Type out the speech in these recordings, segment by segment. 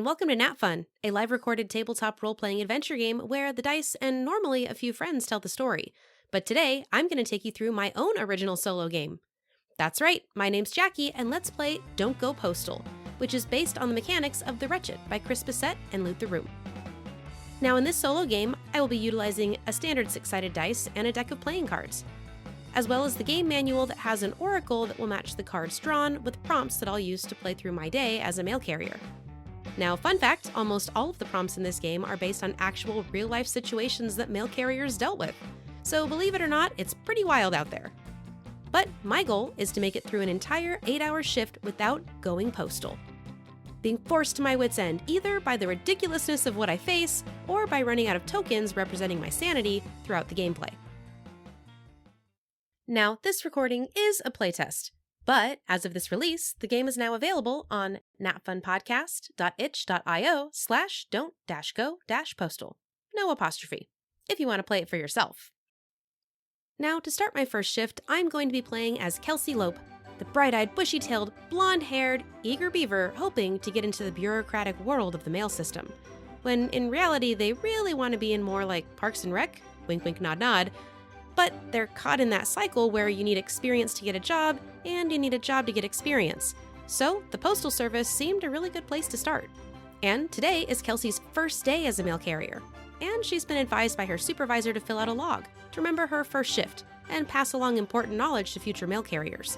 welcome to NatFun, a live recorded tabletop role-playing adventure game where the dice and normally a few friends tell the story. But today, I'm going to take you through my own original solo game. That's right, my name's Jackie, and let's play Don't Go Postal, which is based on the mechanics of The Wretched by Chris Bissett and Loot the Room. Now in this solo game, I will be utilizing a standard 6-sided dice and a deck of playing cards, as well as the game manual that has an oracle that will match the cards drawn with prompts that I'll use to play through my day as a mail carrier. Now, fun fact, almost all of the prompts in this game are based on actual real-life situations that mail carriers dealt with. So believe it or not, it's pretty wild out there. But my goal is to make it through an entire 8-hour shift without going postal, being forced to my wit's end either by the ridiculousness of what I face or by running out of tokens representing my sanity throughout the gameplay. Now, this recording is a playtest, but as of this release, the game is now available on natfunpodcast.itch.io/don't-go-postal. No apostrophe, if you want to play it for yourself. Now, to start my first shift, I'm going to be playing as Kelsey Lope, the bright-eyed, bushy-tailed, blonde-haired, eager beaver hoping to get into the bureaucratic world of the mail system, when in reality they really want to be in more like Parks and Rec, wink wink nod nod, but they're caught in that cycle where you need experience to get a job, and you need a job to get experience. So the Postal Service seemed a really good place to start. And today is Kelsey's first day as a mail carrier, and she's been advised by her supervisor to fill out a log to remember her first shift and pass along important knowledge to future mail carriers.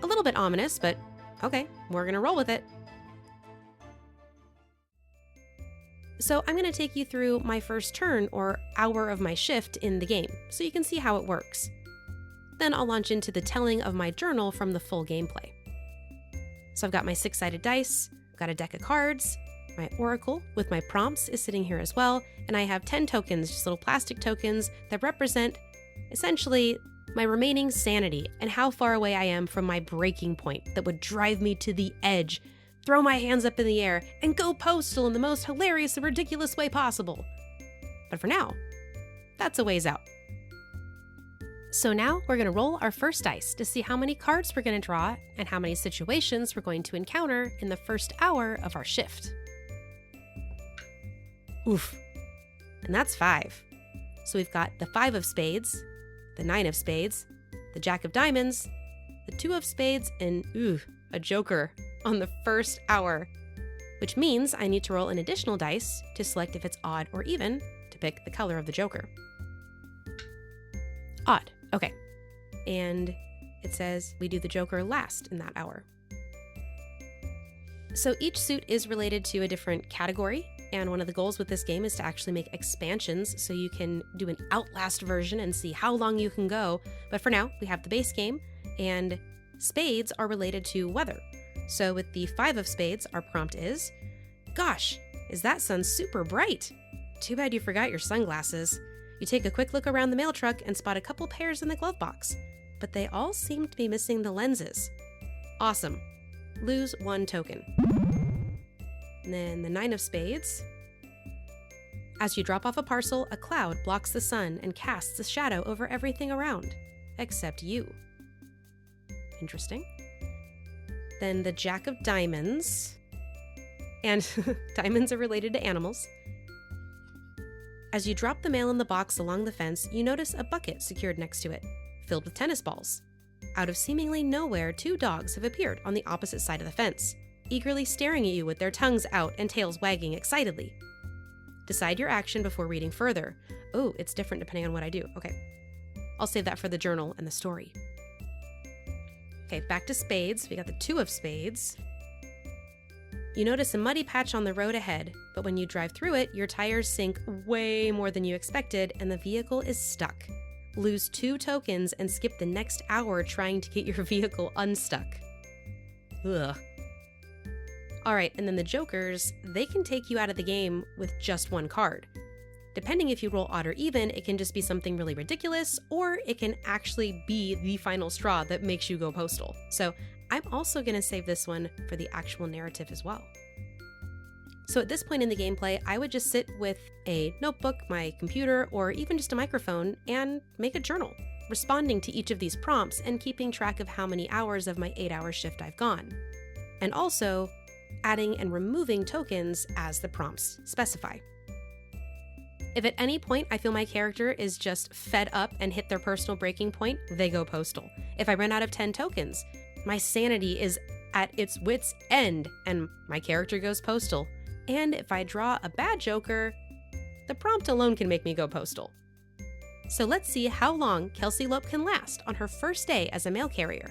A little bit ominous, but okay, we're gonna roll with it. So I'm going to take you through my first turn or hour of my shift in the game, so you can see how it works. Then I'll launch into the telling of my journal from the full gameplay. So I've got my 6-sided dice, I've got a deck of cards, my oracle with my prompts is sitting here as well, and I have 10 tokens, just little plastic tokens that represent essentially my remaining sanity and how far away I am from my breaking point that would drive me to the edge, throw my hands up in the air, and go postal in the most hilarious and ridiculous way possible. But for now, that's a ways out. So now we're going to roll our first dice to see how many cards we're going to draw and how many situations we're going to encounter in the first hour of our shift. Oof. And that's 5. So we've got the 5 of spades, the 9 of spades, the Jack of diamonds, the 2 of spades, and a joker on the first hour, which means I need to roll an additional dice to select if it's odd or even to pick the color of the joker. Odd. Okay. And it says we do the joker last in that hour. So each suit is related to a different category, and one of the goals with this game is to actually make expansions so you can do an Outlast version and see how long you can go. But for now, we have the base game, and spades are related to weather. So with the 5 of spades, our prompt is, "Gosh, is that sun super bright? Too bad you forgot your sunglasses." You take a quick look around the mail truck and spot a couple pairs in the glove box, but they all seem to be missing the lenses. Awesome. Lose 1 token. And then the 9 of spades. As you drop off a parcel, a cloud blocks the sun and casts a shadow over everything around, except you. Interesting. Then the Jack of diamonds, and diamonds are related to animals. As you drop the mail in the box along the fence, you notice a bucket secured next to it, filled with tennis balls. Out of seemingly nowhere, 2 dogs have appeared on the opposite side of the fence, eagerly staring at you with their tongues out and tails wagging excitedly. Decide your action before reading further. Oh, it's different depending on what I do. Okay. I'll save that for the journal and the story. Okay, back to spades. We got the 2 of spades. You notice a muddy patch on the road ahead, but when you drive through it, your tires sink way more than you expected and the vehicle is stuck. Lose 2 tokens and skip the next hour trying to get your vehicle unstuck. Ugh. Alright, and then the jokers, they can take you out of the game with just 1 card. Depending if you roll odd or even, it can just be something really ridiculous, or it can actually be the final straw that makes you go postal. So I'm also going to save this one for the actual narrative as well. So at this point in the gameplay, I would just sit with a notebook, my computer, or even just a microphone and make a journal, responding to each of these prompts and keeping track of how many hours of my 8-hour shift I've gone. And also adding and removing tokens as the prompts specify. If at any point I feel my character is just fed up and hit their personal breaking point, they go postal. If I run out of 10 tokens, my sanity is at its wit's end and my character goes postal. And if I draw a bad joker, the prompt alone can make me go postal. So let's see how long Kelsey Lope can last on her first day as a mail carrier.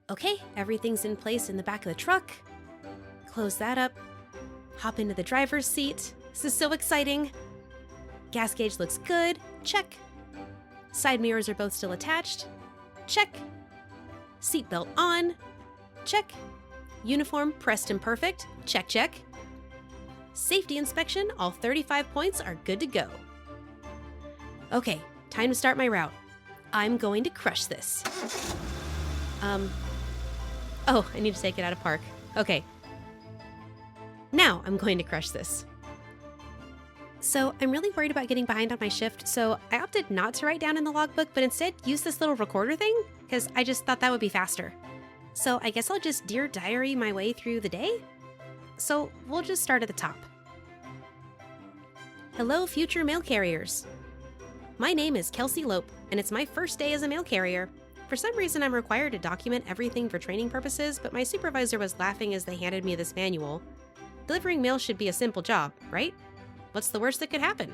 Okay, everything's in place in the back of the truck. Close that up. Hop into the driver's seat. This is so exciting. Gas gauge looks good. Check. Side mirrors are both still attached. Check. Seatbelt on. Check. Uniform pressed and perfect. Check, check. Safety inspection, all 35 points are good to go. Okay, time to start my route. I'm going to crush this. Oh, I need to take it out of park. Okay. Now I'm going to crush this. So I'm really worried about getting behind on my shift, so I opted not to write down in the logbook, but instead use this little recorder thing, because I just thought that would be faster. So I guess I'll just Dear Diary my way through the day? So we'll just start at the top. Hello, future mail carriers. My name is Kelsey Lope, and it's my first day as a mail carrier. For some reason, I'm required to document everything for training purposes, but my supervisor was laughing as they handed me this manual. Delivering mail should be a simple job, right? What's the worst that could happen?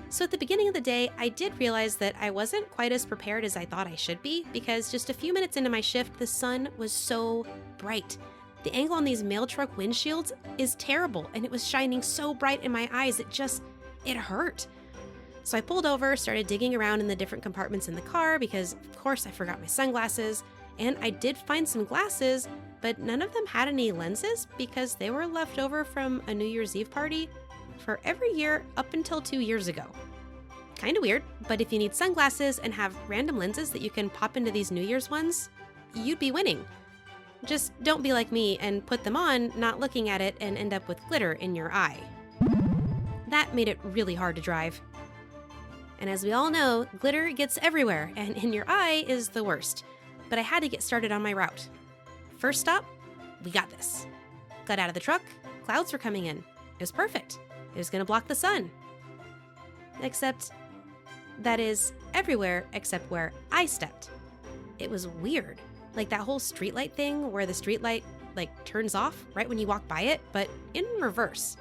So at the beginning of the day, I did realize that I wasn't quite as prepared as I thought I should be, because just a few minutes into my shift, the sun was so bright. The angle on these mail truck windshields is terrible, and it was shining so bright in my eyes, it hurt. So I pulled over, started digging around in the different compartments in the car because, of course, I forgot my sunglasses, and I did find some glasses, but none of them had any lenses because they were left over from a New Year's Eve party for every year up until 2 years ago. Kinda weird, but if you need sunglasses and have random lenses that you can pop into these New Year's ones, you'd be winning. Just don't be like me and put them on, not looking at it, and end up with glitter in your eye. That made it really hard to drive. And as we all know, glitter gets everywhere, and in your eye is the worst. But I had to get started on my route. First stop, we got this. Got out of the truck, clouds were coming in. It was perfect. It was gonna block the sun. Except, that is, everywhere except where I stepped. It was weird. Like that whole streetlight thing where the streetlight turns off right when you walk by it, but in reverse.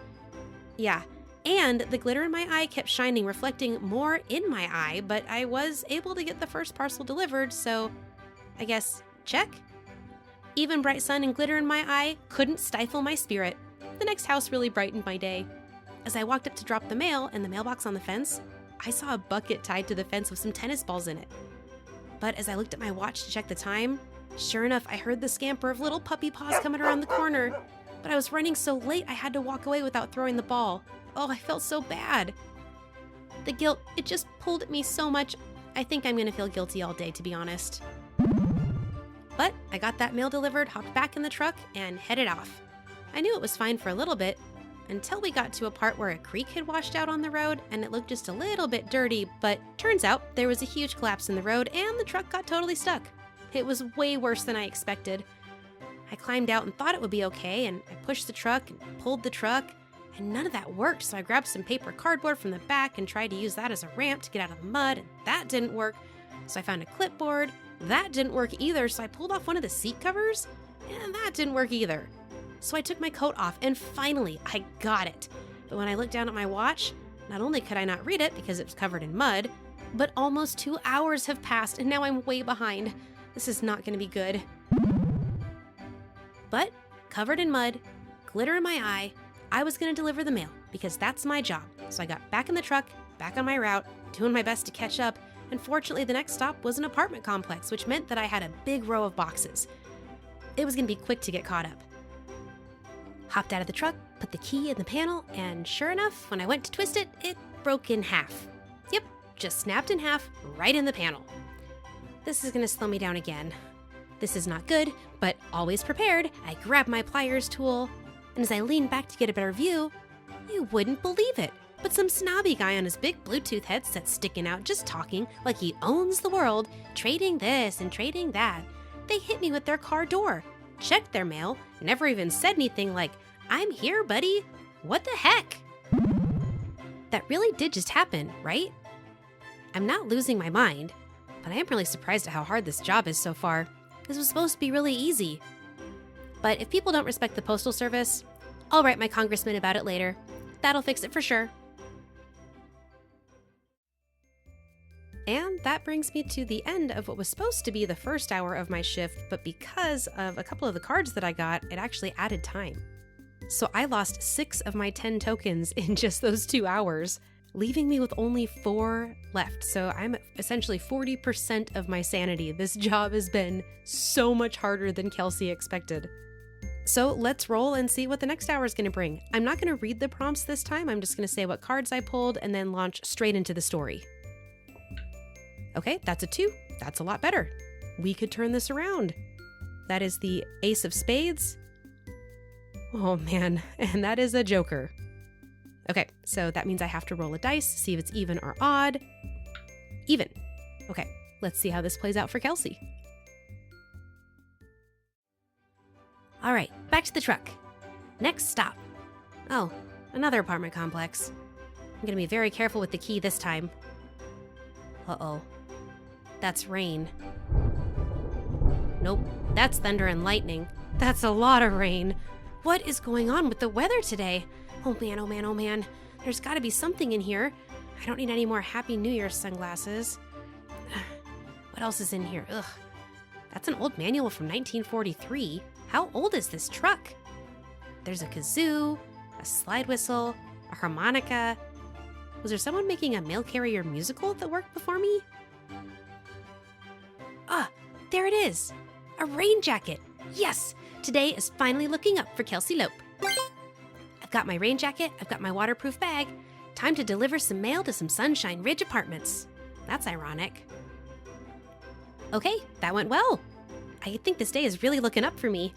Yeah, and the glitter in my eye kept shining, reflecting more in my eye, but I was able to get the first parcel delivered, so I guess check. Even bright sun and glitter in my eye couldn't stifle my spirit. The next house really brightened my day. As I walked up to drop the mail in the mailbox on the fence, I saw a bucket tied to the fence with some tennis balls in it. But as I looked at my watch to check the time, sure enough, I heard the scamper of little puppy paws coming around the corner. But I was running so late I had to walk away without throwing the ball. Oh, I felt so bad. The guilt, it just pulled at me so much. I think I'm gonna feel guilty all day, to be honest. But I got that mail delivered, hopped back in the truck, and headed off. I knew it was fine for a little bit, until we got to a part where a creek had washed out on the road and it looked just a little bit dirty, but turns out there was a huge collapse in the road and the truck got totally stuck. It was way worse than I expected. I climbed out and thought it would be okay, and I pushed the truck and pulled the truck, and none of that worked, so I grabbed some paper cardboard from the back and tried to use that as a ramp to get out of the mud, and that didn't work. So I found a clipboard. That didn't work either, so I pulled off one of the seat covers, and that didn't work either. So I took my coat off, and finally, I got it. But when I looked down at my watch, not only could I not read it because it was covered in mud, but almost 2 hours have passed, and now I'm way behind. This is not going to be good. But, covered in mud, glitter in my eye, I was going to deliver the mail, because that's my job. So I got back in the truck, back on my route, doing my best to catch up, and fortunately the next stop was an apartment complex, which meant that I had a big row of boxes. It was going to be quick to get caught up. Hopped out of the truck, put the key in the panel, and sure enough, when I went to twist it, it broke in half. Yep, just snapped in half right in the panel. This is going to slow me down again. This is not good, but always prepared, I grabbed my pliers tool, and as I leaned back to get a better view, you wouldn't believe it, but some snobby guy on his big Bluetooth headset sticking out, just talking like he owns the world, trading this and trading that. They hit me with their car door, checked their mail, never even said anything like, "I'm here, buddy." What the heck? That really did just happen, right? I'm not losing my mind, but I am really surprised at how hard this job is so far. This was supposed to be really easy. But if people don't respect the Postal Service, I'll write my congressman about it later. That'll fix it for sure. And that brings me to the end of what was supposed to be the first hour of my shift, but because of a couple of the cards that I got, it actually added time. So I lost 6 of my 10 tokens in just those 2 hours, leaving me with only 4 left. So I'm essentially 40% of my sanity. This job has been so much harder than Kelsey expected. So let's roll and see what the next hour is going to bring. I'm not going to read the prompts this time. I'm just going to say what cards I pulled and then launch straight into the story. Okay, that's a 2. That's a lot better. We could turn this around. That is the Ace of Spades. Oh man, and that is a Joker. Okay, so that means I have to roll a dice, see if it's even or odd. Even. Okay, let's see how this plays out for Kelsey. All right, back to the truck. Next stop. Oh, another apartment complex. I'm gonna be very careful with the key this time. Uh-oh. That's rain. Nope, that's thunder and lightning. That's a lot of rain. What is going on with the weather today? Oh man, oh man, oh man. There's gotta be something in here. I don't need any more Happy New Year sunglasses. What else is in here? Ugh. That's an old manual from 1943. How old is this truck? There's a kazoo, a slide whistle, a harmonica. Was there someone making a mail carrier musical that worked before me? Ah, there it is. A rain jacket. Yes, today is finally looking up for Kelsey Lope. I've got my rain jacket, I've got my waterproof bag. Time to deliver some mail to some Sunshine Ridge apartments. That's ironic. Okay, that went well. I think this day is really looking up for me.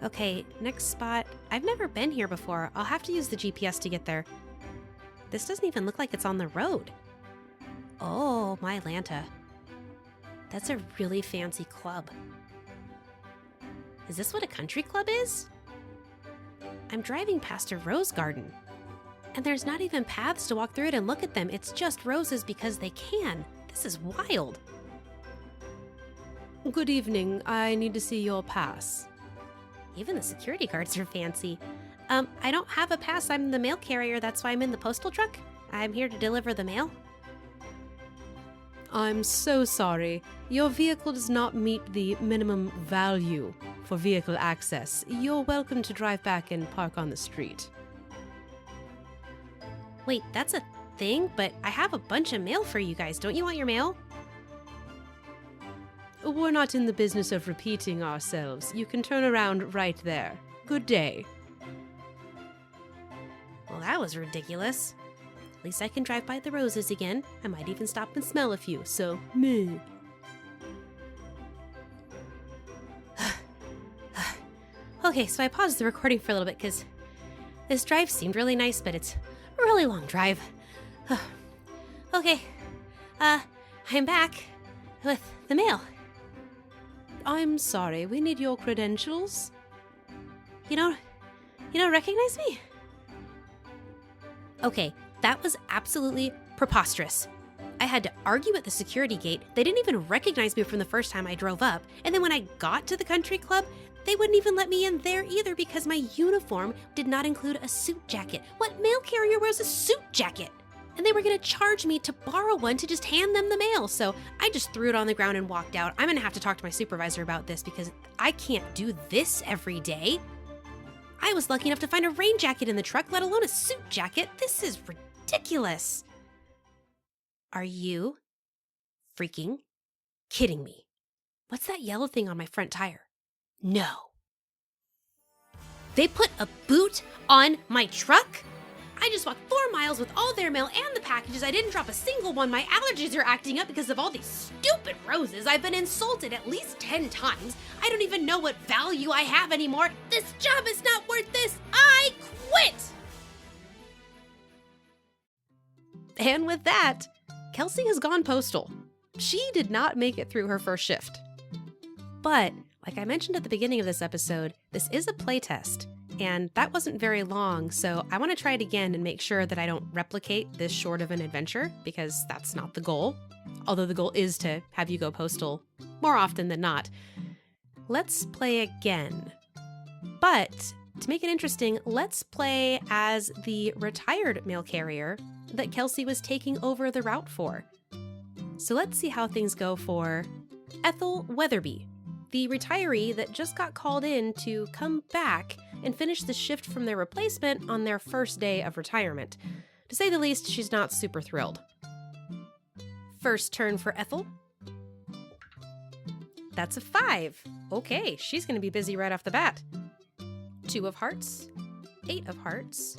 Okay, next spot. I've never been here before. I'll have to use the GPS to get there. This doesn't even look like it's on the road. Oh, my Lanta. That's a really fancy club. Is this what a country club is? I'm driving past a rose garden. And there's not even paths to walk through it and look at them. It's just roses because they can. This is wild. Good evening. I need to see your pass. Even the security guards are fancy. I don't have a pass. I'm the mail carrier. That's why I'm in the postal truck. I'm here to deliver the mail. I'm so sorry. Your vehicle does not meet the minimum value for vehicle access. You're welcome to drive back and park on the street. Wait, that's a thing? But I have a bunch of mail for you guys. Don't you want your mail? We're not in the business of repeating ourselves. You can turn around right there. Good day. Well, that was ridiculous. At least I can drive by the roses again. I might even stop and smell a few, so meh. Okay, so I paused the recording for a little bit because this drive seemed really nice, but it's a really long drive. Okay, I'm back with the mail. I'm sorry, we need your credentials. You don't recognize me? Okay, that was absolutely preposterous. I had to argue at the security gate. They didn't even recognize me from the first time I drove up. And then when I got to the country club, they wouldn't even let me in there either because my uniform did not include a suit jacket. What mail carrier wears a suit jacket? And they were gonna charge me to borrow one to just hand them the mail. So I just threw it on the ground and walked out. I'm gonna have to talk to my supervisor about this because I can't do this every day. I was lucky enough to find a rain jacket in the truck, let alone a suit jacket. This is ridiculous. Are you freaking kidding me? What's that yellow thing on my front tire? No. They put a boot on my truck? I just walked 4 miles with all their mail and the packages. I didn't drop a single one. My allergies are acting up because of all these stupid roses. I've been insulted at least 10 times. I don't even know what value I have anymore. This job is not worth this. I quit! And with that, Kelsey has gone postal. She did not make it through her first shift. But, like I mentioned at the beginning of this episode, this is a playtest, and that wasn't very long, so I want to try it again and make sure that I don't replicate this short of an adventure, because that's not the goal. Although the goal is to have you go postal more often than not. Let's play again. But, to make it interesting, let's play as the retired mail carrier that Kelsey was taking over the route for. So let's see how things go for Ethel Weatherby, the retiree that just got called in to come back and finish the shift from their replacement on their first day of retirement. To say the least, she's not super thrilled. First turn for Ethel. That's a 5. Okay, she's going to be busy right off the bat. 2 of hearts, 8 of hearts,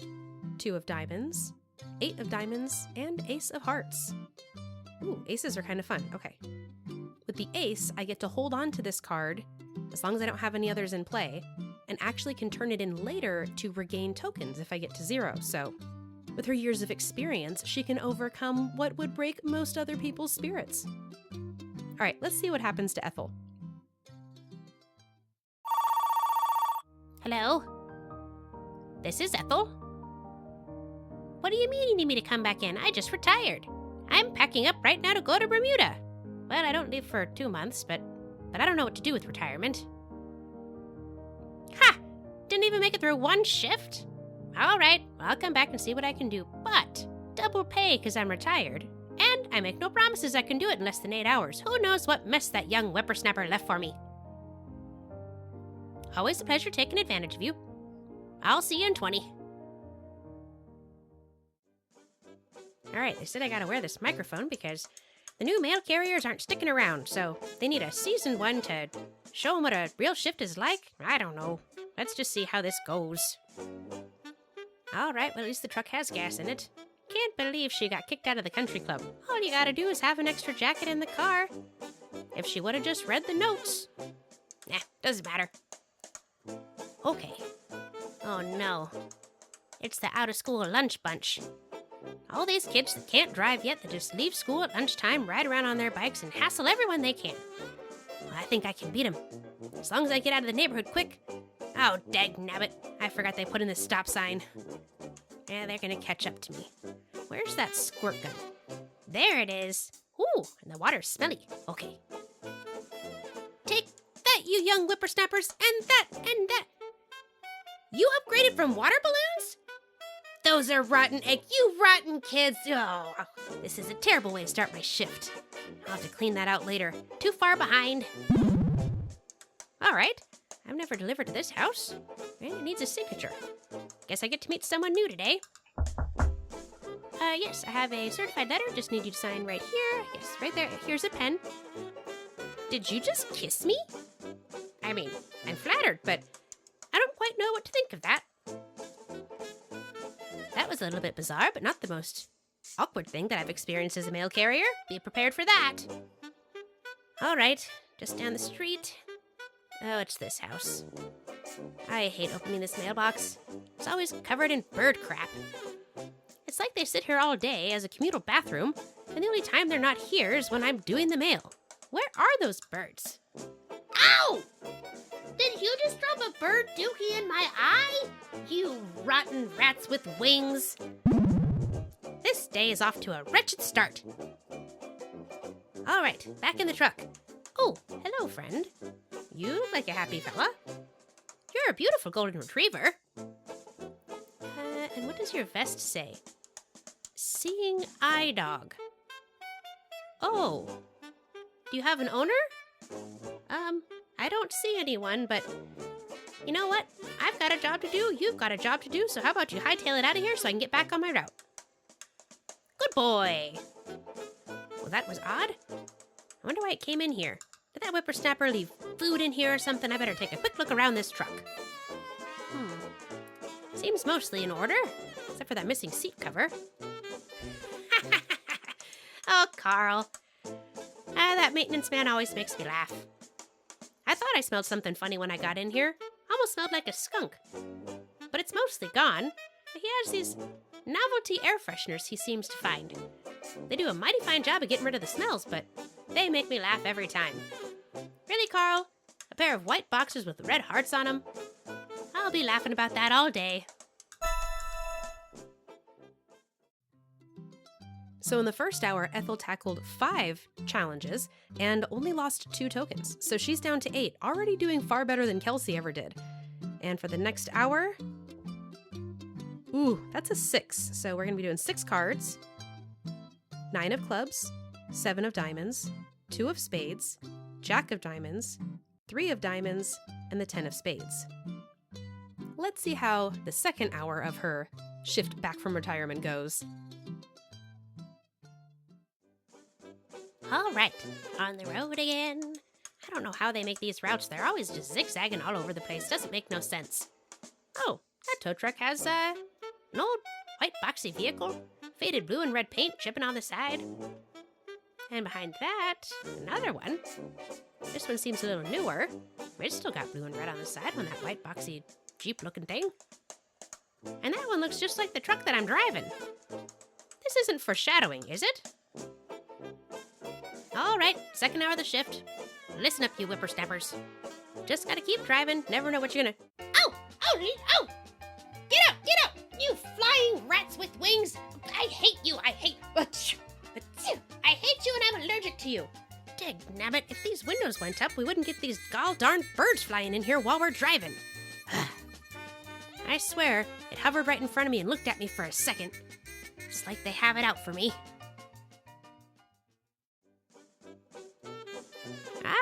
2 of diamonds, 8 of diamonds, and ace of hearts. Ooh, aces are kind of fun. Okay. With the ace, I get to hold on to this card, as long as I don't have any others in play, and actually can turn it in later to regain tokens if I get to 0. So, with her years of experience, she can overcome what would break most other people's spirits. All right, let's see what happens to Ethel. Hello? This is Ethel. What do you mean you need me to come back in? I just retired. I'm packing up right now to go to Bermuda. Well, I don't leave for 2 months, but I don't know what to do with retirement. Ha! Didn't even make it through 1 shift? All right, I'll come back and see what I can do, but double pay because I'm retired. And I make no promises I can do it in less than 8 hours. Who knows what mess that young whippersnapper left for me. Always a pleasure taking advantage of you. I'll see you in 20. All right, they said I gotta wear this microphone because the new mail carriers aren't sticking around, so they need a seasoned one to show them what a real shift is like. I don't know. Let's just see how this goes. All right, well, at least the truck has gas in it. Can't believe she got kicked out of the country club. All you gotta do is have an extra jacket in the car. If she would've just read the notes. Nah, doesn't matter. Okay. Oh no. It's the out-of-school lunch bunch. All these kids that can't drive yet that just leave school at lunchtime, ride around on their bikes, and hassle everyone they can. Well, I think I can beat them. As long as I get out of the neighborhood quick. Oh, dagnabbit. I forgot they put in the stop sign. Yeah, they're gonna catch up to me. Where's that squirt gun? There it is. Ooh, and the water's smelly. Okay. Take that, you young whippersnappers, and that, and that. You upgraded from water balloons? Those are rotten egg, you rotten kids. Oh, this is a terrible way to start my shift. I'll have to clean that out later. Too far behind. All right. I've never delivered to this house. It needs a signature. Guess I get to meet someone new today. Yes, I have a certified letter. Just need you to sign right here. Yes, right there. Here's a pen. Did you just kiss me? I mean, I'm flattered, but I don't quite know what to think of that. That was a little bit bizarre, but not the most awkward thing that I've experienced as a mail carrier. Be prepared for that. All right, just down the street. Oh, it's this house. I hate opening this mailbox. It's always covered in bird crap. It's like they sit here all day as a communal bathroom, and the only time they're not here is when I'm doing the mail. Where are those birds? Ow! Did you just drop a bird dookie in my eye? You rotten rats with wings. This day is off to a wretched start. All right, back in the truck. Oh, hello, friend. You look like a happy fella. You're a beautiful golden retriever. And what does your vest say? Seeing eye dog. Oh. Do you have an owner? I don't see anyone, but you know what? I've got a job to do, you've got a job to do, so how about you hightail it out of here so I can get back on my route? Good boy. Well, that was odd. I wonder why it came in here. Did that whippersnapper leave food in here or something? I better take a quick look around this truck. Seems mostly in order, except for that missing seat cover. Oh, Carl. That maintenance man always makes me laugh. I thought I smelled something funny when I got in here. Almost smelled like a skunk. But it's mostly gone. He has these novelty air fresheners he seems to find. They do a mighty fine job of getting rid of the smells, but they make me laugh every time. Really, Carl? pair of white boxes with red hearts on them. I'll be laughing about that all day. So in the first hour, Ethel tackled 5 challenges and only lost 2 tokens. So she's down to 8, already doing far better than Kelsey ever did. And for the next hour, ooh, that's a 6. So we're going to be doing 6 cards, 9 of clubs, 7 of diamonds, 2 of spades, jack of diamonds, 3 of diamonds, and the 10 of spades. Let's see how the second hour of her shift back from retirement goes. All right, on the road again. I don't know how they make these routes. They're always just zigzagging all over the place. Doesn't make no sense. Oh, that tow truck has an old white boxy vehicle. Faded blue and red paint chipping on the side. And behind that, another one. This one seems a little newer. It's still got blue and red on the side on that white boxy Jeep looking thing. And that one looks just like the truck that I'm driving. This isn't foreshadowing, is it? All right, second hour of the shift. Listen up, you whippersnappers. Just gotta keep driving. Never know what you're gonna... Oh! Oh! Get up! You flying rats with wings! I hate you! I hate you and I'm allergic to you! Dagnabbit, if these windows went up, we wouldn't get these gall darn birds flying in here while we're driving. I swear, it hovered right in front of me and looked at me for a second. It's like they have it out for me.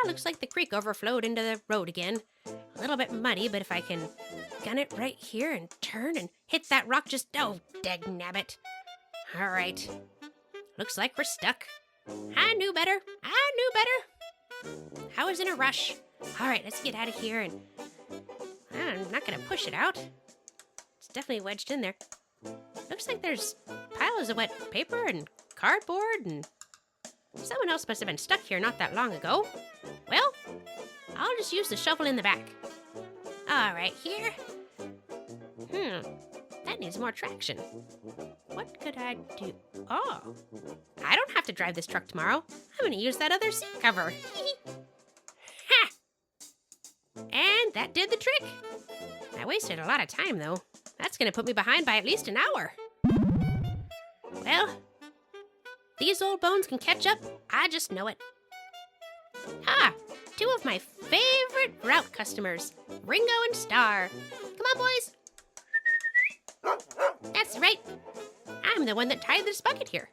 Looks like the creek overflowed into the road again. A little bit muddy, but if I can gun it right here and turn and hit that rock just... Oh, dagnabbit. All right. Looks like we're stuck. I knew better. I was in a rush. All right, let's get out of here and... I'm not going to push it out. It's definitely wedged in there. Looks like there's piles of wet paper and cardboard and... Someone else must have been stuck here not that long ago. Well, I'll just use the shovel in the back. All right, here. That needs more traction. What could I do? Oh, I don't have to drive this truck tomorrow. I'm going to use that other seat cover. Ha! And that did the trick. I wasted a lot of time, though. That's going to put me behind by at least an hour. Well... These old bones can catch up. I just know it. Two of my favorite route customers, Ringo and Star. Come on, boys. That's right. I'm the one that tied this bucket here.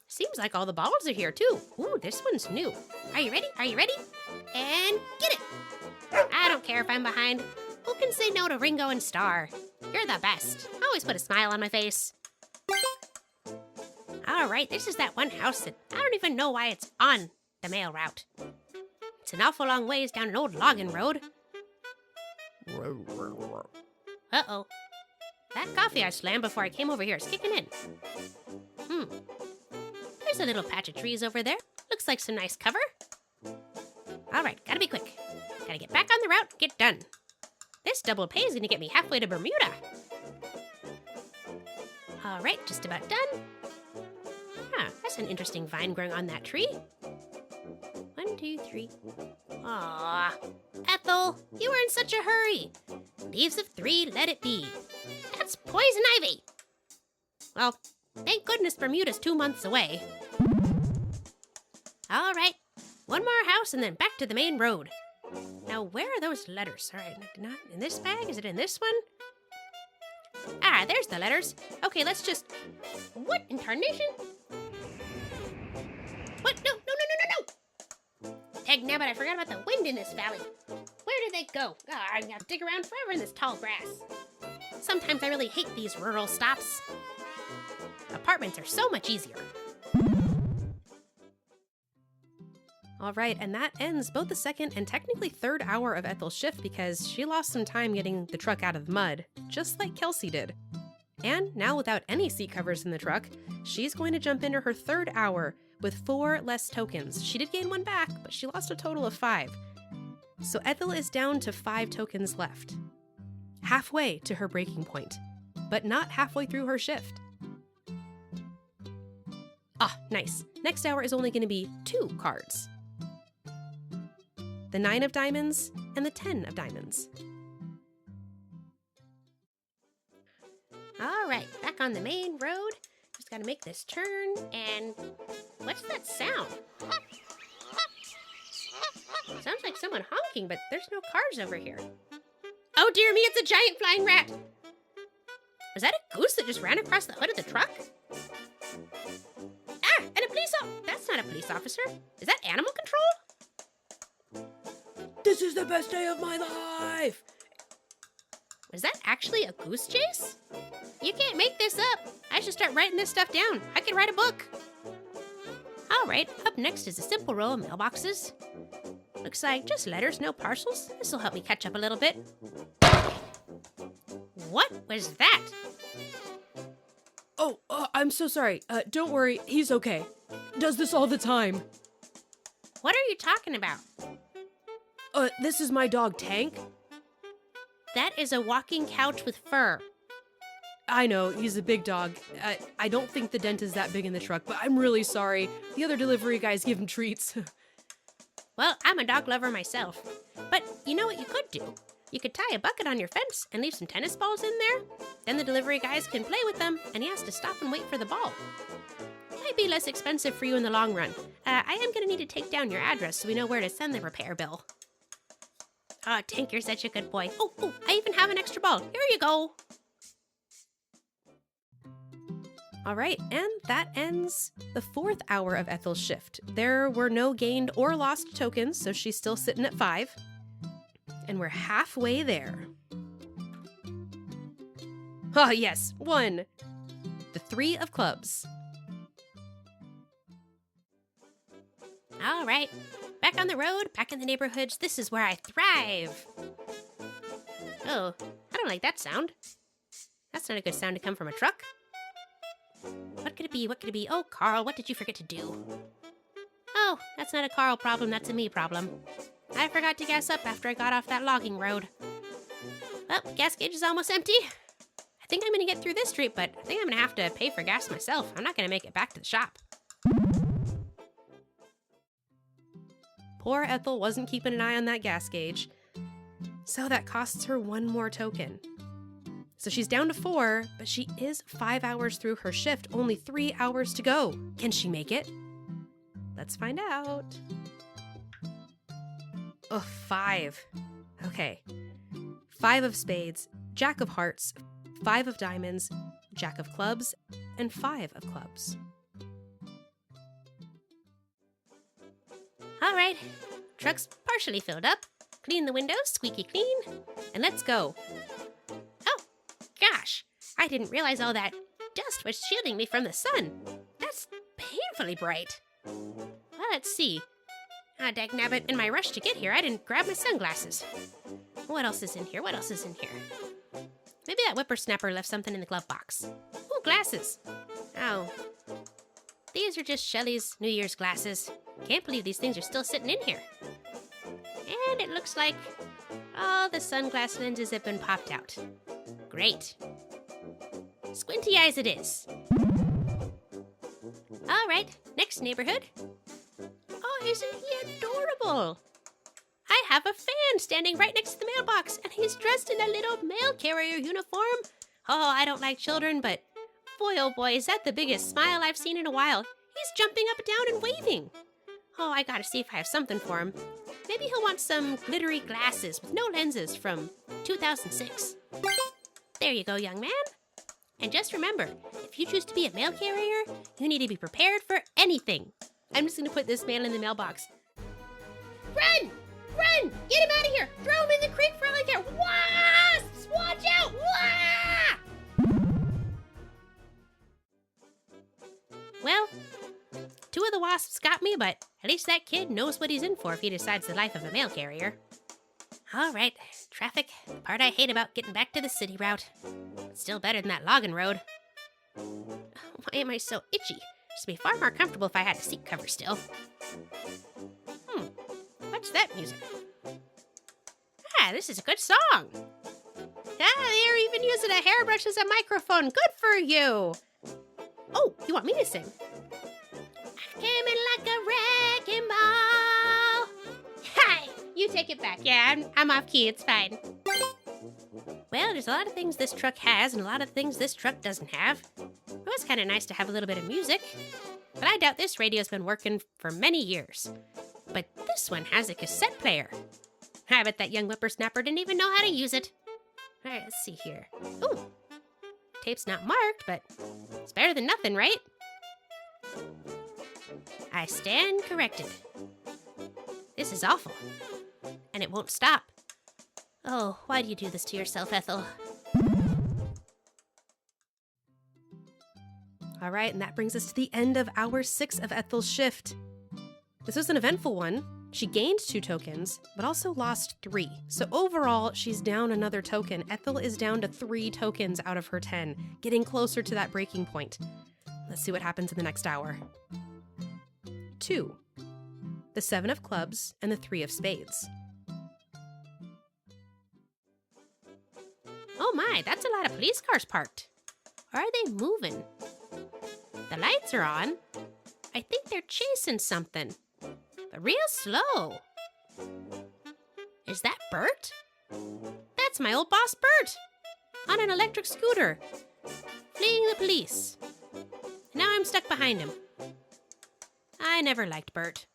Seems like all the balls are here, too. Ooh, this one's new. Are you ready? And get it. I don't care if I'm behind. Who can say no to Ringo and Star? You're the best. Always put a smile on my face. All right, this is that one house that I don't even know why it's on the mail route. It's an awful long ways down an old logging road. Uh-oh. That coffee I slammed before I came over here is kicking in. There's a little patch of trees over there. Looks like some nice cover. All right, gotta be quick. Gotta get back on the route, get done. This double pay is gonna get me halfway to Bermuda. All right, just about done. That's an interesting vine growing on that tree. 1, 2, 3. Aw, Ethel, you were in such a hurry. Leaves of 3, let it be. That's poison ivy. Well, thank goodness Bermuda's 2 months away. All right, one more house and then back to the main road. Now, where are those letters? All right, not in this bag. Is it in this one? There's the letters. Okay, let's just... What in tarnation? What? No. Dagnabbit, I forgot about the wind in this valley. Where did they go? I have to dig around forever in this tall grass. Sometimes I really hate these rural stops. Apartments are so much easier. All right, and that ends both the second and technically third hour of Ethel's shift because she lost some time getting the truck out of the mud, just like Kelsey did. And now without any seat covers in the truck, she's going to jump into her third hour with 4 less tokens. She did gain 1 back, but she lost a total of 5. So Ethel is down to 5 tokens left. Halfway to her breaking point, but not halfway through her shift. Nice. Next hour is only going to be 2 cards. the 9 of diamonds, and the 10 of diamonds. All right, back on the main road. Just gotta make this turn, and what's that sound? Sounds like someone honking, but there's no cars over here. Oh dear me, it's a giant flying rat! Was that a goose that just ran across the hood of the truck? Ah, and a police officer! That's not a police officer. Is that animal control? This is the best day of my life! Was that actually a goose chase? You can't make this up. I should start writing this stuff down. I could write a book. All right, up next is a simple row of mailboxes. Looks like just letters, no parcels. This will help me catch up a little bit. What was that? Oh, I'm so sorry. Don't worry, he's okay. Does this all the time. What are you talking about? This is my dog, Tank. That is a walking couch with fur. I know, he's a big dog. I don't think the dent is that big in the truck, but I'm really sorry. The other delivery guys give him treats. Well, I'm a dog lover myself. But you know what you could do? You could tie a bucket on your fence and leave some tennis balls in there. Then the delivery guys can play with them, and he has to stop and wait for the ball. Might be less expensive for you in the long run. I am going to need to take down your address so we know where to send the repair bill. Oh, Tank, you're such a good boy. Oh, I even have an extra ball. Here you go. All right, and that ends the 4th hour of Ethel's shift. There were no gained or lost tokens, so she's still sitting at 5. And we're halfway there. Oh, yes, 1. The 3 of clubs. All right, back on the road, back in the neighborhoods. This is where I thrive. Oh, I don't like that sound. That's not a good sound to come from a truck. What could it be? What could it be? Oh, Carl, what did you forget to do? Oh, that's not a Carl problem, that's a me problem. I forgot to gas up after I got off that logging road. Well, gas gauge is almost empty. I think I'm gonna get through this street, but I think I'm gonna have to pay for gas myself. I'm not gonna make it back to the shop. Poor Ethel wasn't keeping an eye on that gas gauge. So that costs her 1 more token. So she's down to 4, but she is 5 hours through her shift, only 3 hours to go. Can she make it? Let's find out. Oh, 5. Okay. 5 of spades, Jack of hearts, 5 of diamonds, Jack of clubs, and 5 of clubs. All right, truck's partially filled up. Clean the windows, squeaky clean, and let's go. Oh, gosh, I didn't realize all that dust was shielding me from the sun. That's painfully bright. Well, let's see. Ah, dagnabbit, in my rush to get here, I didn't grab my sunglasses. What else is in here? What else is in here? Maybe that whippersnapper left something in the glove box. Ooh, glasses. Oh. These are just Shelly's New Year's glasses. Can't believe these things are still sitting in here. And it looks like all the sunglass lenses have been popped out. Great. Squinty eyes it is. All right, next neighborhood. Oh, isn't he adorable? I have a fan standing right next to the mailbox, and he's dressed in a little mail carrier uniform. Oh, I don't like children, but boy, oh boy, is that the biggest smile I've seen in a while. He's jumping up and down and waving. Oh, I gotta see if I have something for him. Maybe he'll want some glittery glasses with no lenses from 2006. There you go, young man. And just remember, if you choose to be a mail carrier, you need to be prepared for anything. I'm just gonna put this mail in the mailbox. Run! Run! Get him out of here! Throw him in the creek for all I care! Wasps! Watch out! Wah! Well, 2 of the wasps got me, but at least that kid knows what he's in for if he decides the life of a mail carrier. All right, traffic, the part I hate about getting back to the city route. It's still better than that logging road. Why am I so itchy? It'd be far more comfortable if I had a seat cover still. What's that music? Ah, this is a good song. Ah, they're even using a hairbrush as a microphone. Good for you. Oh, you want me to sing? I came in like a wrecking ball. Hi, You take it back. Yeah, I'm off key. It's fine. Well, there's a lot of things this truck has and a lot of things this truck doesn't have. It was kind of nice to have a little bit of music. But I doubt this radio's been working for many years. But this one has a cassette player. I bet that young whippersnapper didn't even know how to use it. All right, let's see here. Ooh, tape's not marked, but it's better than nothing, right? I stand corrected. This is awful. And it won't stop. Oh, why do you do this to yourself, Ethel? All right, and that brings us to the end of hour 6 of Ethel's shift. This was an eventful one. She gained 2 tokens, but also lost 3. So overall, she's down another token. Ethel is down to 3 tokens out of her 10, getting closer to that breaking point. Let's see what happens in the next hour. 2. The 7 of clubs and the 3 of spades. Oh my, that's a lot of police cars parked. Or are they moving? The lights are on. I think they're chasing something. But real slow. Is that Bert? That's my old boss Bert. On an electric scooter. Fleeing the police. Now I'm stuck behind him. I never liked Bert.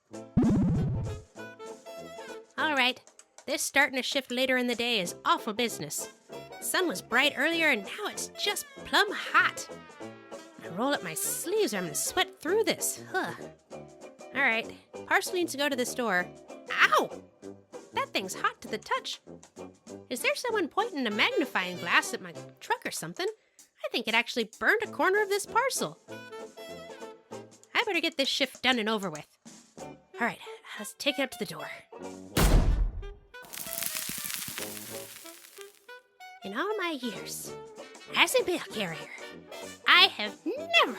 All right, this starting a shift later in the day is awful business. The sun was bright earlier and now it's just plumb hot. I roll up my sleeves or I'm gonna sweat through this. Ugh. All right, Parcel needs to go to the store. Ow! That thing's hot to the touch. Is there someone pointing a magnifying glass at my truck or something? I think it actually burned a corner of this parcel. I better get this shift done and over with. All right, let's take it up to the door. In all my years as a mail carrier, I have never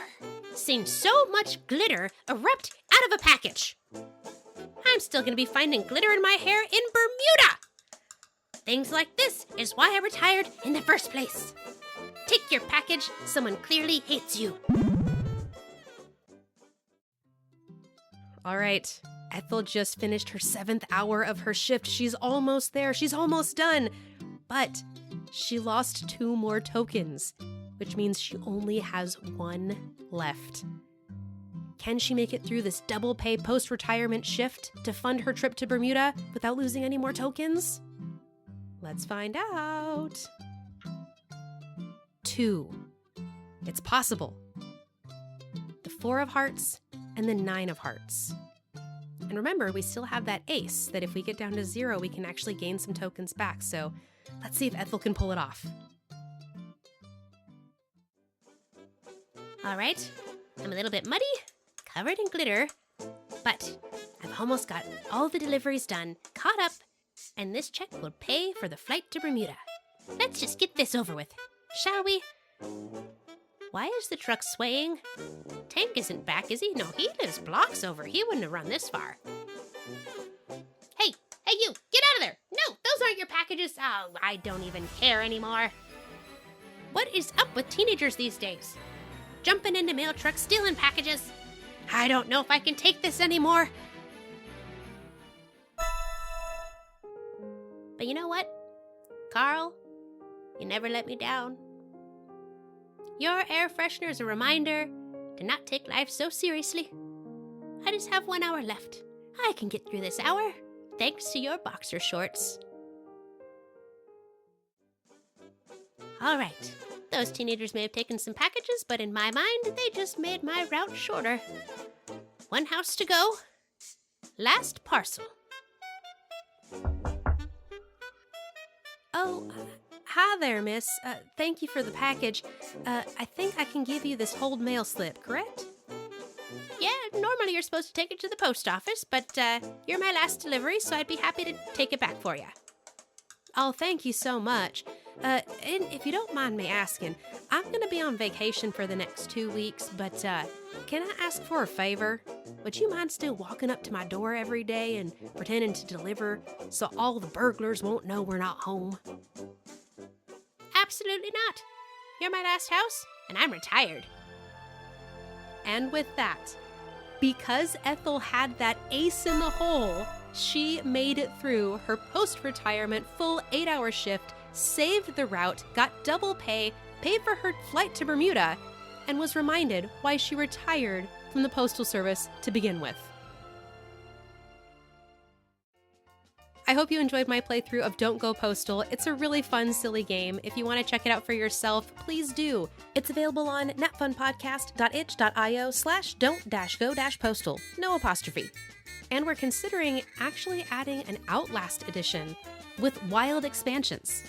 seen so much glitter erupt out of a package. I'm still going to be finding glitter in my hair in Bermuda. Things like this is why I retired in the first place. Take your package, someone clearly hates you. All right, Ethel just finished her 7th hour of her shift. She's almost there. She's almost done. But she lost 2 more tokens, which means she only has 1 left. Can she make it through this double pay post-retirement shift to fund her trip to Bermuda without losing any more tokens? Let's find out. 2. It's possible. The 4 of hearts and the 9 of hearts. And remember, we still have that ace that if we get down to 0, we can actually gain some tokens back. So let's see if Ethel can pull it off. All right, I'm a little bit muddy, covered in glitter, but I've almost got all the deliveries done, caught up, and this check will pay for the flight to Bermuda. Let's just get this over with, shall we? Why is the truck swaying? Tank isn't back, is he? No, he lives blocks over. He wouldn't have run this far. Hey, you, get out of there. No, those aren't your packages. Oh, I don't even care anymore. What is up with teenagers these days? Jumping into mail trucks, stealing packages. I don't know if I can take this anymore. But you know what? Carl, you never let me down. Your air freshener is a reminder to not take life so seriously. I just have 1 hour left. I can get through this hour, thanks to your boxer shorts. All right, those teenagers may have taken some packages, but in my mind, they just made my route shorter. 1 house to go. Last parcel. Oh, hi there, miss. Thank you for the package. I think I can give you this hold mail slip, correct? Yeah, normally you're supposed to take it to the post office, but you're my last delivery, so I'd be happy to take it back for you. Oh, thank you so much. And if you don't mind me asking, I'm going to be on vacation for the next 2 weeks, but can I ask for a favor? Would you mind still walking up to my door every day and pretending to deliver so all the burglars won't know we're not home? Absolutely not. You're my last house, and I'm retired. And with that, because Ethel had that ace in the hole, She made it through her post-retirement full 8-hour shift, saved the route, got double pay, paid for her flight to Bermuda, and was reminded why she retired from the Postal Service to begin with. I hope you enjoyed my playthrough of Don't Go Postal. It's a really fun, silly game. If you want to check it out for yourself, please do. It's available on natfunpodcast.itch.io/don't-go-postal. No apostrophe. And we're considering actually adding an Outlast edition with wild expansions.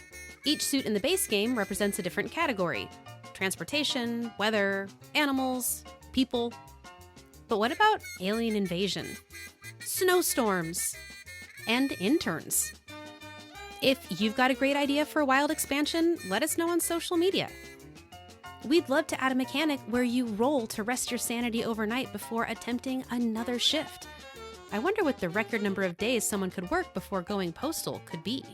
Each suit in the base game represents a different category: transportation, weather, animals, people. But what about alien invasion, snowstorms, and interns? If you've got a great idea for a wild expansion, let us know on social media. We'd love to add a mechanic where you roll to rest your sanity overnight before attempting another shift. I wonder what the record number of days someone could work before going postal could be.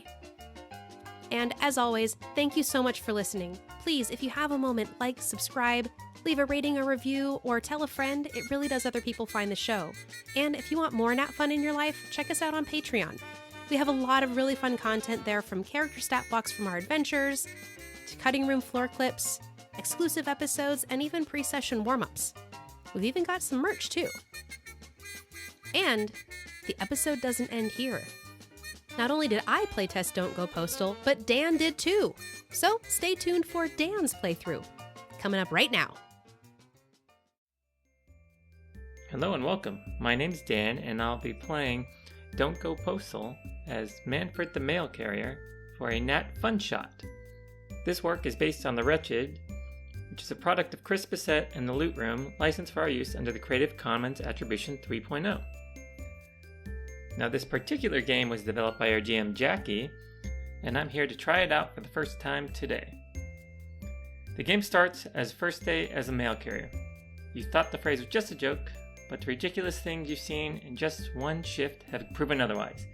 And as always, thank you so much for listening. Please, if you have a moment, like, subscribe, leave a rating or review, or tell a friend. It really does other people find the show. And if you want more NatFun in your life, check us out on Patreon. We have a lot of really fun content there, from character stat blocks from our adventures, to cutting room floor clips, exclusive episodes, and even pre-session warm-ups. We've even got some merch too. And the episode doesn't end here. Not only did I playtest Don't Go Postal, but Dan did too. So stay tuned for Dan's playthrough, coming up right now. Hello and welcome. My name's Dan, and I'll be playing Don't Go Postal as Manfred the Mail Carrier for a NatFun shot. This work is based on The Wretched, which is a product of Chris Bissett and the Loot Room, licensed for our use under the Creative Commons Attribution 3.0. Now, this particular game was developed by our GM Jackie, and I'm here to try it out for the first time today. The game starts as first day as a mail carrier. You thought the phrase was just a joke, but the ridiculous things you've seen in just one shift have proven otherwise.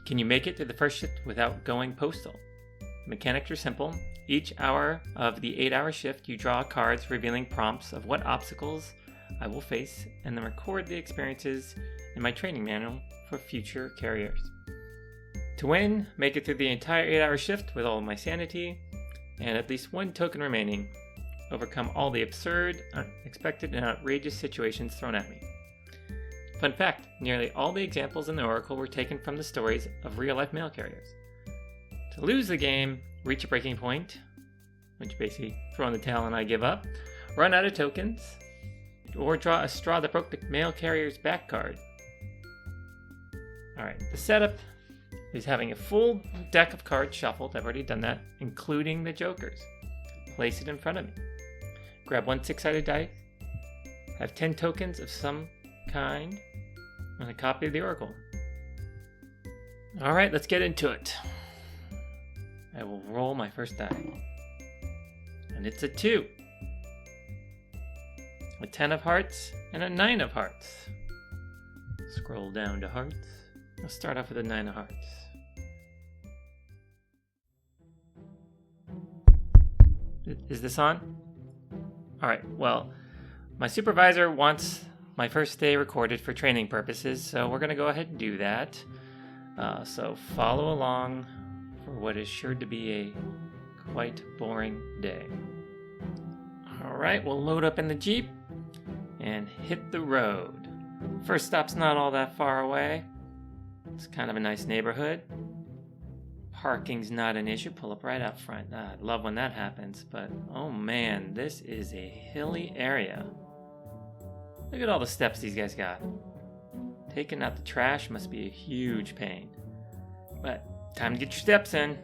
Can you make it through the first shift without going postal? The mechanics are simple. Each hour of the 8-hour shift, you draw cards revealing prompts of what obstacles I will face, and then record the experiences in my training manual for future carriers. To win, make it through the entire 8-hour shift with all of my sanity, and at least one token remaining. Overcome all the absurd, unexpected, and outrageous situations thrown at me. Fun fact, nearly all the examples in the Oracle were taken from the stories of real-life mail carriers. To lose the game, reach a breaking point, which basically throw in the towel and I give up, run out of tokens, or draw a straw that broke the mail carrier's back card. Alright, the setup is having a full deck of cards shuffled. I've already done that, including the jokers. Place it in front of me. Grab one 6-sided dice, have 10 tokens of some kind, and a copy of the Oracle. Alright, let's get into it. I will roll my first die. And it's a 2. A 10 of hearts and a 9 of hearts. Scroll down to hearts. Let's start off with a 9 of hearts. Is this on? Alright, well, my supervisor wants my first day recorded for training purposes, so we're going to go ahead and do that. So follow along for what is sure to be a quite boring day. Alright, we'll load up in the Jeep and hit the road. First stop's not all that far away. It's kind of a nice neighborhood. Parking's not an issue. Pull up right out front. I love when that happens, but oh man, this is a hilly area. Look at all the steps these guys got. Taking out the trash must be a huge pain. But time to get your steps in.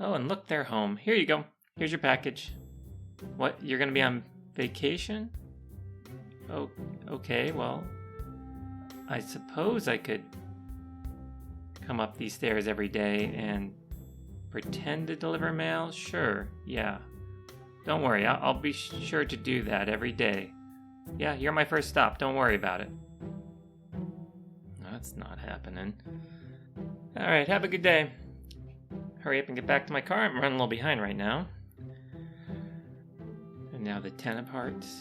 Oh, and look, they're home. Here you go. Here's your package. What, you're gonna be on vacation? Oh, okay, well, I suppose I could come up these stairs every day and pretend to deliver mail? Sure, yeah. Don't worry, I'll be sure to do that every day. Yeah, you're my first stop, don't worry about it. That's not happening. Alright, have a good day. Hurry up and get back to my car, I'm running a little behind right now. And now the 10 of hearts.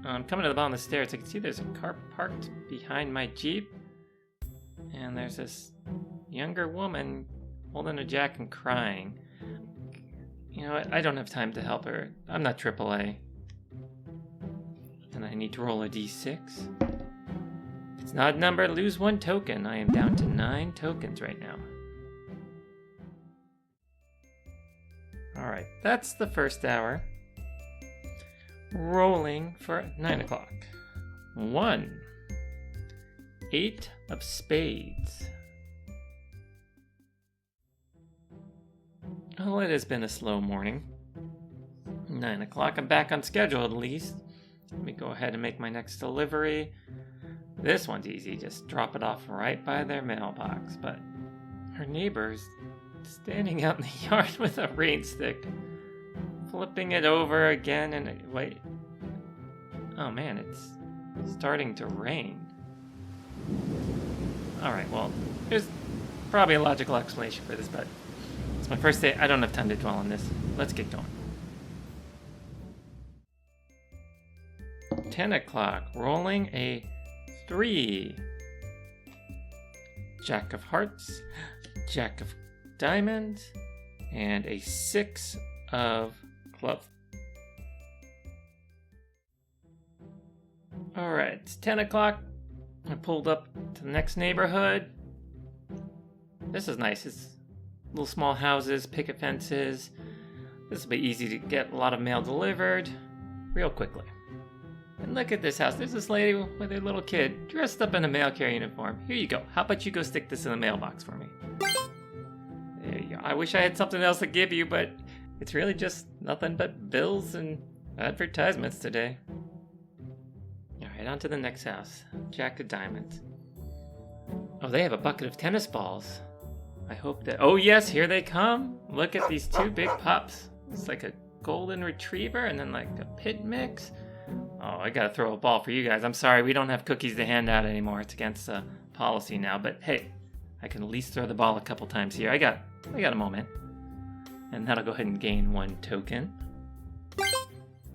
I'm coming to the bottom of the stairs. I can see there's a car parked behind my Jeep. And there's this younger woman holding a jack and crying. You know what? I don't have time to help her. I'm not AAA. And I need to roll a d6. If it's not a number, lose 1 token. I am down to 9 tokens right now. Alright, that's the first hour. Rolling for 9 o'clock. 1. 8 of spades. Oh, it has been a slow morning. 9 o'clock, I'm back on schedule at least. Let me go ahead and make my next delivery. This one's easy, just drop it off right by their mailbox. But her neighbor's standing out in the yard with a rain stick, flipping it over again and wait. Oh man, it's starting to rain. Alright, well, there's probably a logical explanation for this, but it's my first day. I don't have time to dwell on this. Let's get going. 10 o'clock, rolling a 3. Jack of hearts, Jack of diamonds, and a 6 of clubs. Alright, it's 10 o'clock. I pulled up to the next neighborhood. This is nice. It's little small houses, picket fences. This will be easy to get a lot of mail delivered real quickly. And look at this house. There's this lady with her little kid dressed up in a mail carrier uniform. Here you go. How about you go stick this in the mailbox for me? There you go. I wish I had something else to give you, but it's really just nothing but bills and advertisements today. Alright, on to the next house. Jack of diamonds. Oh, they have a bucket of tennis balls. I hope that... Oh yes, here they come. Look at these 2 big pups. It's like a golden retriever and then like a pit mix. Oh, I gotta throw a ball for you guys. I'm sorry, we don't have cookies to hand out anymore. It's against the policy now, but hey, I can at least throw the ball a couple times here. I got a moment. And that'll go ahead and gain 1 token.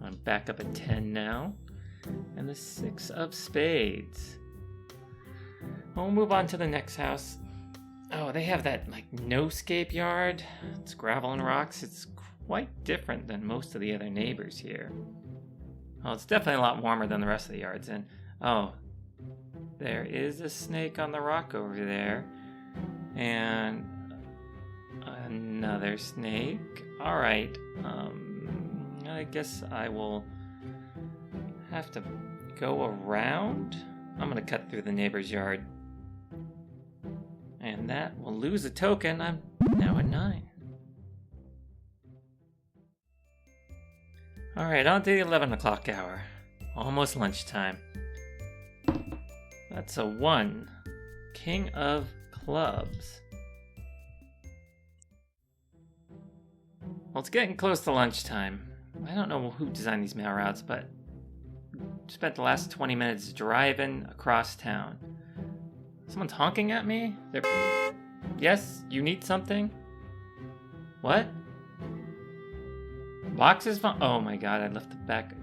I'm back up at 10 now. And the 6 of spades. We'll move on to the next house. Oh, they have that like no-scape yard. It's gravel and rocks. It's quite different than most of the other neighbors here. Oh, it's definitely a lot warmer than the rest of the yards. And oh, there is a snake on the rock over there. And another snake. Alright, I guess I will have to go around. I'm gonna cut through the neighbor's yard. And that will lose a token. I'm now at 9. Alright, on to the 11 o'clock hour. Almost lunchtime. That's a 1. King of clubs. Well, it's getting close to lunchtime. I don't know who designed these mail routes, but spent the last 20 minutes driving across town. Someone's honking at me? Yes, you need something? What? Boxes? Oh my god, I left the back...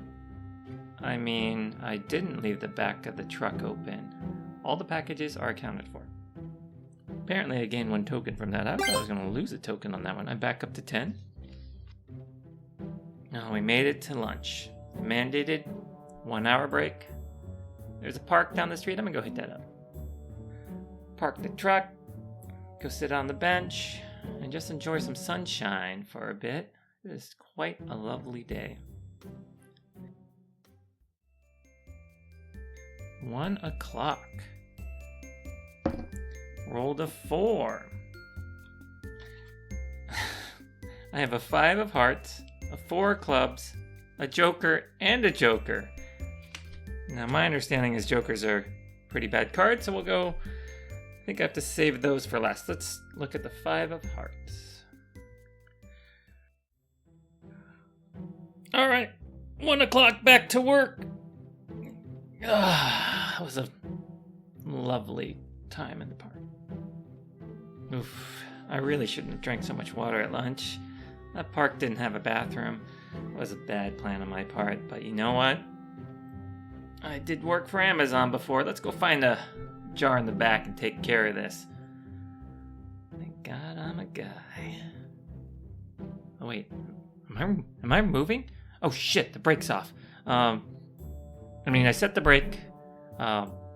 I mean, I didn't leave the back of the truck open. All the packages are accounted for. Apparently I gained 1 token from that. I thought I was going to lose a token on that one. I'm back up to 10. Oh, we made it to lunch. Mandated 1 hour break. There's a park down the street. I'm going to go hit that up. Park the truck. Go sit on the bench. And just enjoy some sunshine for a bit. It is quite a lovely day. 1 o'clock. Rolled a 4. I have a 5 of hearts, a 4 of clubs, a joker, and a joker. Now my understanding is jokers are pretty bad cards, so we'll go... I think I have to save those for last. Let's look at the 5 of hearts. Alright, 1 o'clock, back to work. That was a lovely time in the park. Oof, I really shouldn't have drank so much water at lunch. That park didn't have a bathroom. It was a bad plan on my part, but you know what? I did work for Amazon before. Let's go find a jar in the back and take care of this. Thank God I'm a guy. Oh wait, am I moving? Oh shit, the brake's off. I set the brake.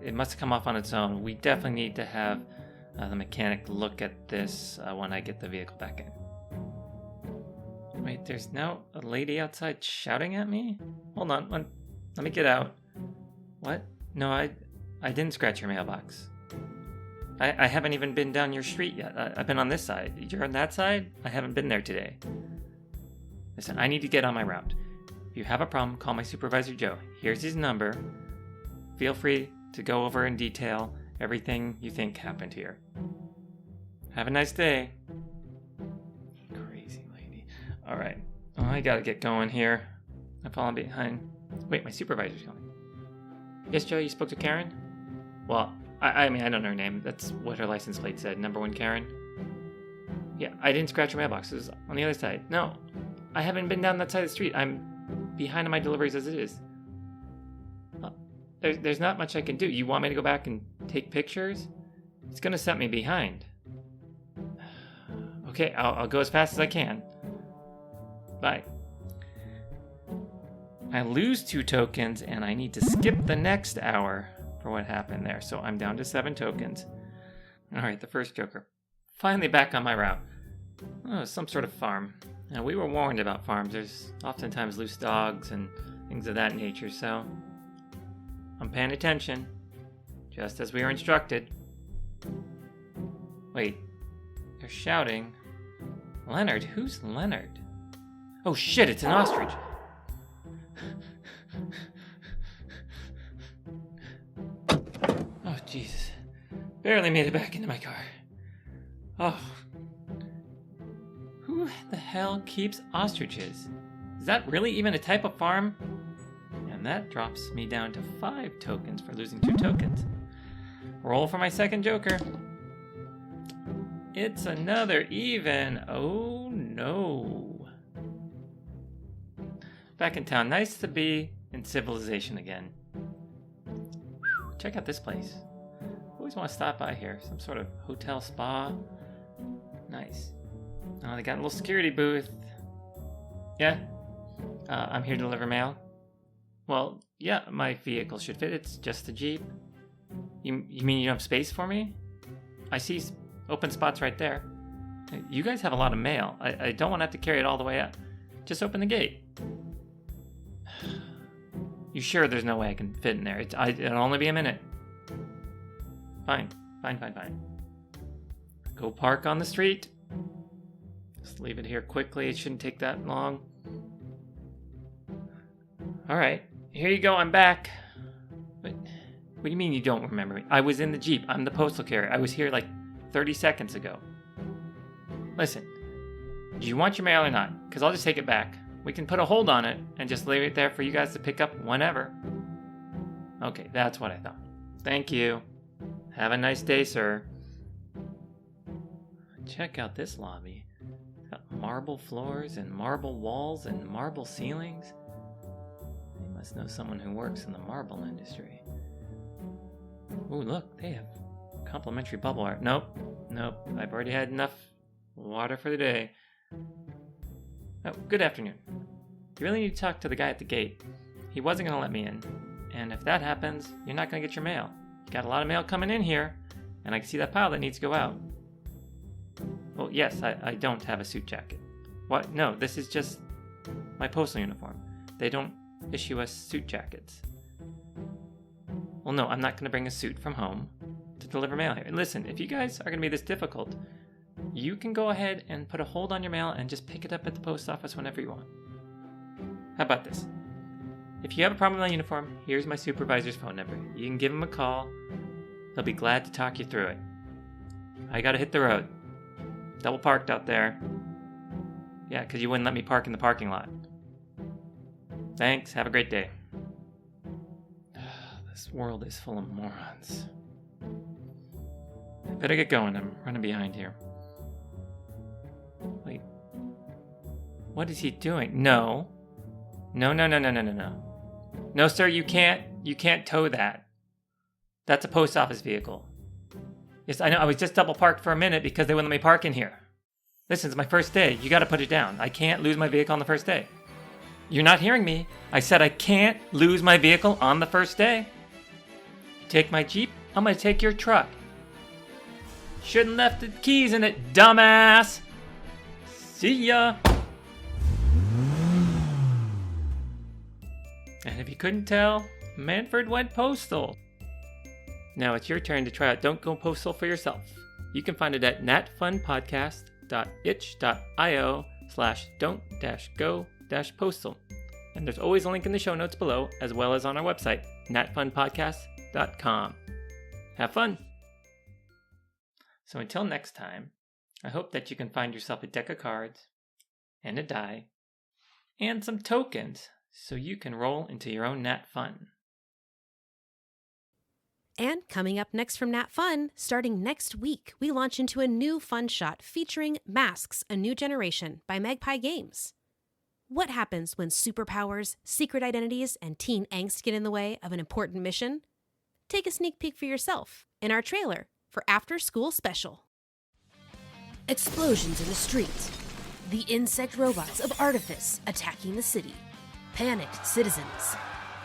It must have come off on its own. We definitely need to have the mechanic look at this when I get the vehicle back in. Wait, there's now a lady outside shouting at me? Hold on, let me get out. What? No, I didn't scratch your mailbox. I haven't even been down your street yet. I've been on this side. You're on that side? I haven't been there today. Listen, I need to get on my route. If you have a problem, call my supervisor, Joe. Here's his number. Feel free to go over in detail everything you think happened here. Have a nice day. Crazy lady. All right. Oh, I gotta get going here. I'm falling behind. Wait, my supervisor's coming. Yes, Joe, you spoke to Karen? Well, I mean, I don't know her name. That's what her license plate said. Number 1 Karen. Yeah, I didn't scratch your mailbox. It was on the other side. No, I haven't been down that side of the street. I'm behind on my deliveries as it is. There's not much I can do. You want me to go back and take pictures? It's gonna set me behind. Okay, I'll go as fast as I can. Bye. I lose 2 tokens, and I need to skip the next hour for what happened there. So I'm down to 7 tokens. Alright, the first Joker. Finally back on my route. Oh, some sort of farm. Now, we were warned about farms. There's oftentimes loose dogs and things of that nature, so I'm paying attention, just as we were instructed. Wait, they're shouting. Leonard? Who's Leonard? Oh shit, it's an ostrich. Oh, Jesus. Barely made it back into my car. Oh. Who the hell keeps ostriches? Is that really even a type of farm? And that drops me down to 5 tokens for losing 2 tokens. Roll for my second Joker. It's another even. Oh no. Back in town. Nice to be in civilization again. Check out this place. Always want to stop by here. Some sort of hotel spa. Nice. Oh, they got a little security booth. Yeah? I'm here to deliver mail. Well, yeah, my vehicle should fit. It's just a Jeep. You mean you don't have space for me? I see open spots right there. You guys have a lot of mail. I don't want to have to carry it all the way up. Just open the gate. You sure there's no way I can fit in there? It'll only be a minute. Fine. Go park on the street. Just leave it here quickly. It shouldn't take that long. Alright. Here you go, I'm back. What do you mean you don't remember me? I was in the Jeep. I'm the postal carrier. I was here like 30 seconds ago. Listen, do you want your mail or not? Because I'll just take it back. We can put a hold on it and just leave it there for you guys to pick up whenever. Okay, that's what I thought. Thank you. Have a nice day, sir. Check out this lobby. It's got marble floors and marble walls and marble ceilings. They must know someone who works in the marble industry. Ooh, look, they have complimentary bubble art. Nope. I've already had enough water for the day. Oh, good afternoon. You really need to talk to the guy at the gate. He wasn't going to let me in. And if that happens, you're not going to get your mail. You got a lot of mail coming in here, and I can see that pile that needs to go out. Well, yes, I don't have a suit jacket. What? No, this is just my postal uniform. They don't issue us suit jackets. Well, no, I'm not going to bring a suit from home to deliver mail here. Listen, if you guys are going to be this difficult, you can go ahead and put a hold on your mail and just pick it up at the post office whenever you want. How about this? If you have a problem with my uniform, here's my supervisor's phone number. You can give him a call. He'll be glad to talk you through it. I gotta hit the road. Double parked out there. Yeah, because you wouldn't let me park in the parking lot. Thanks, have a great day. This world is full of morons. I better get going, I'm running behind here. Wait. What is he doing? No. No, sir, you can't You can't tow that. That's a post office vehicle. Yes, I know. I was just double parked for a minute because they wouldn't let me park in here. Listen, it's my first day. You got to put it down. I can't lose my vehicle on the first day. You're not hearing me. I said I can't lose my vehicle on the first day. You take my Jeep, I'm going to take your truck. Shouldn't left the keys in it, dumbass. See ya. And if you couldn't tell, Manfred went postal. Now it's your turn to try out Don't Go Postal for yourself. You can find it at natfunpodcast.itch.io/don't-go-postal. And there's always a link in the show notes below, as well as on our website, natfunpodcast.com. Have fun! So until next time, I hope that you can find yourself a deck of cards, and a die, and some tokens, so you can roll into your own NatFun. And coming up next from NatFun, starting next week, we launch into a new fun shot featuring Masks: A New Generation by Magpie Games. What happens when superpowers, secret identities, and teen angst get in the way of an important mission? Take a sneak peek for yourself in our trailer for After School Special. Explosions in the streets. The insect robots of Artifice attacking the city. Panicked citizens.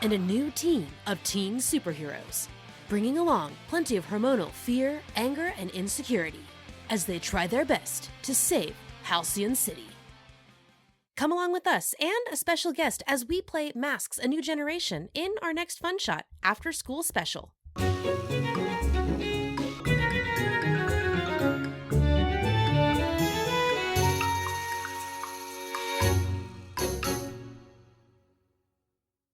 And a new team of teen superheroes, bringing along plenty of hormonal fear, anger, and insecurity as they try their best to save Halcyon City. Come along with us and a special guest as we play Masks: A New Generation in our next fun shot After School Special.